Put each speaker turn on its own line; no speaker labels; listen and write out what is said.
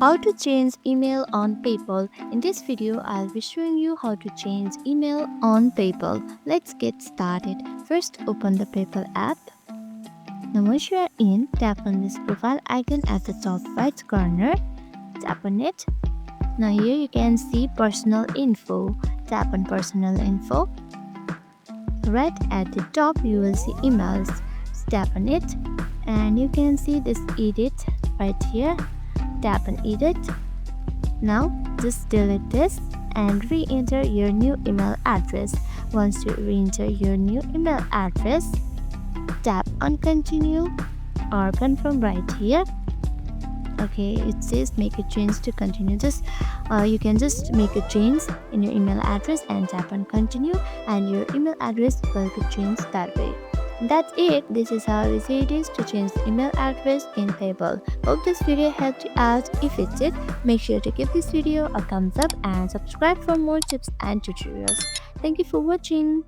How to change email on PayPal. In this video, I'll be showing you how to change email on PayPal. Let's get started. First, open the PayPal app. Now once you are in, tap on this profile icon at the top right corner. Tap on it. Now here you can see personal info. Tap on personal info. Right at the top you will see emails. Tap on it and you can see this edit right here. Tap on edit. Now just delete this and re-enter your new email address. Once you re-enter your new email address, tap on continue or confirm right here. Okay, it says make a change to continue. You can just make a change in your email address and tap on continue, and your email address will be changed that way. That's it. This is how easy it is to change the email address in PayPal. Hope this video helped you out. If it did, make sure to give this video a thumbs up and subscribe for more tips and tutorials. Thank you for watching.